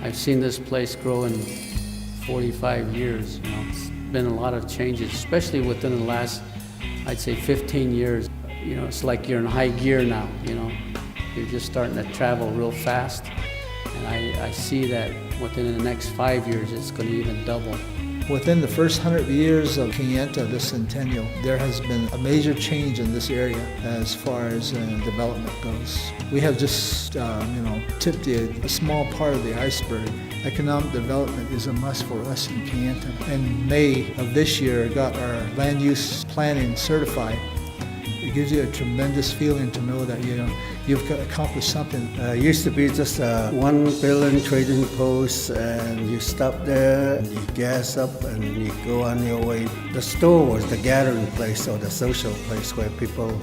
I've seen this place grow in 45 years. It's been a lot of changes, especially within the last, I'd say 15 years. It's like you're in high gear now, You're just starting to travel real fast. And I see that within the next 5 years, it's going to even double. Within the first 100 years of Kayenta, the Centennial, there has been a major change in this area as far as development goes. We have just, tipped a small part of the iceberg. Economic development is a must for us in Kayenta. In May of this year, I got our land use planning certified. It gives you a tremendous feeling to know that you've accomplished something. Used to be just one building trading post, and you stop there, and you gas up, and you go on your way. The store was the gathering place or the social place where people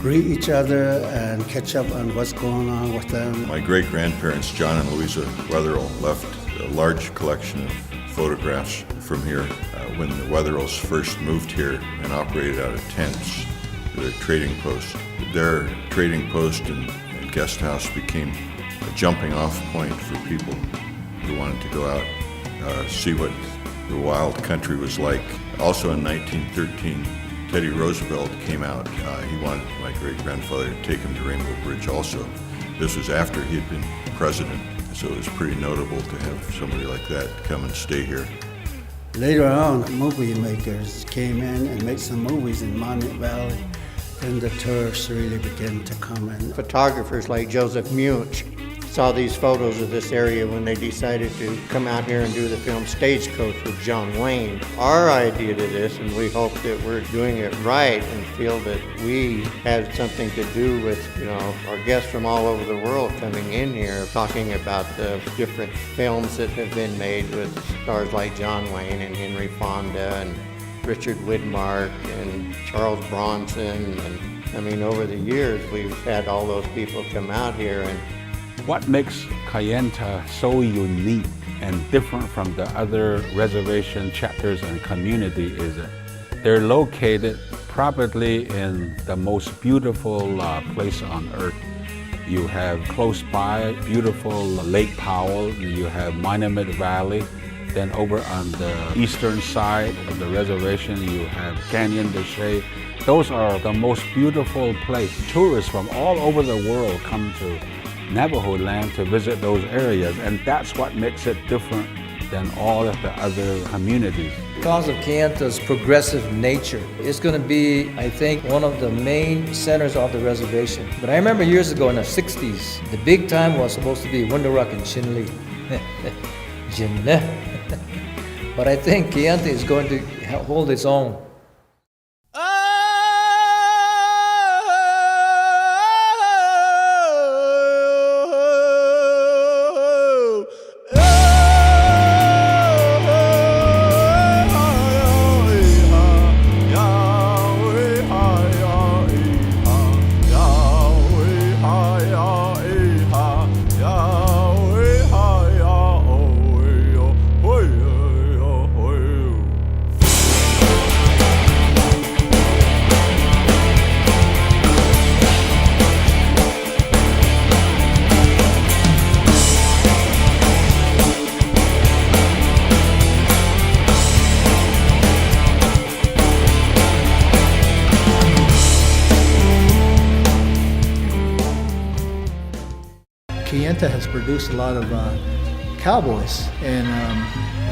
greet each other and catch up on what's going on with them. My great-grandparents, John and Louisa Wetherill, left a large collection of photographs from here when the Wetherills first moved here and operated out of tents. The trading post. Their trading post and guest house became a jumping off point for people who wanted to go out, see what the wild country was like. Also in 1913, Teddy Roosevelt came out. He wanted my great-grandfather to take him to Rainbow Bridge also. This was after he had been president, so it was pretty notable to have somebody like that come and stay here. Later on, movie makers came in and made some movies in Monument Valley. And the tourists really began to come in. Photographers like Joseph Munch saw these photos of this area when they decided to come out here and do the film Stagecoach with John Wayne. Our idea to this, and we hope that we're doing it right and feel that we had something to do with, our guests from all over the world coming in here, talking about the different films that have been made with stars like John Wayne and Henry Fonda and Richard Widmark and Charles Bronson. And over the years, we've had all those people come out here. And what makes Kayenta so unique and different from the other reservation chapters and community is that they're located probably in the most beautiful place on earth. You have close by beautiful Lake Powell, you have Monument Valley. Then over on the eastern side of the reservation, you have Canyon de Chelly. Those are the most beautiful place. Tourists from all over the world come to Navajo land to visit those areas, and that's what makes it different than all of the other communities. Because of Kayenta's progressive nature, it's going to be, I think, one of the main centers of the reservation. But I remember years ago in the 60s, the big time was supposed to be Window and Chinle. But I think Kayenta is going to hold its own. Kayenta has produced a lot of cowboys, and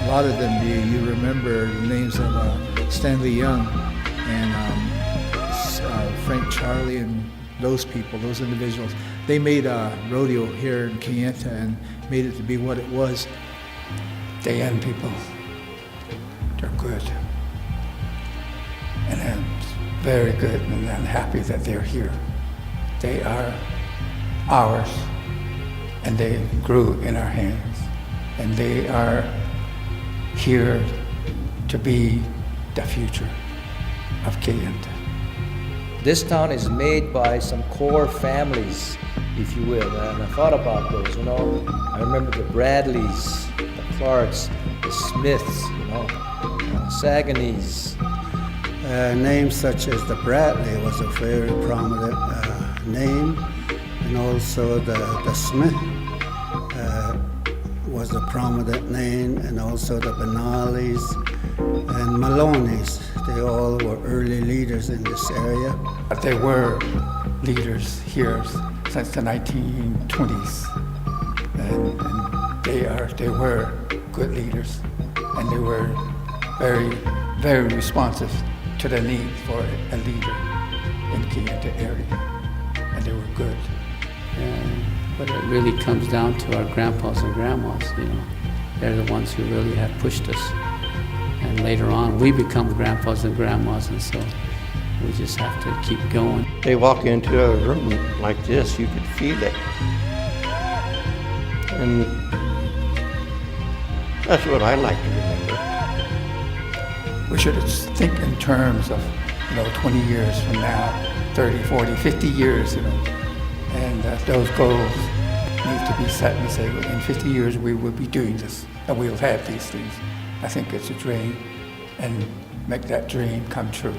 a lot of them you remember the names of Stanley Young and Frank Charlie and those people, those individuals. They made a rodeo here in Kayenta and made it to be what it was. The young people, they're good. And I'm very good, and I'm happy that they're here. They are ours, and they grew in our hands. And they are here to be the future of Kayenta. This town is made by some core families, if you will, and I thought about those, I remember the Bradleys, the Clarks, the Smiths, Sagneys. Names such as the Bradley was a very prominent name, and also the Smith was a prominent name, and also the Benalis and Malonis. They all were early leaders in this area. There were leaders here since the 1920s, and they were good leaders, and they were very, very responsive to the need for a leader in the Kayenta area, and they were good. But it really comes down to our grandpas and grandmas, you know. They're the ones who really have pushed us. And later on, we become grandpas and grandmas, and so we just have to keep going. They walk into a room like this, you could feel it. And that's what I like to remember. We should think in terms of, 20 years from now, 30, 40, 50 years, and those goals need to be set and say, well, in 50 years we will be doing this, and we'll have these things. I think it's a dream, and make that dream come true.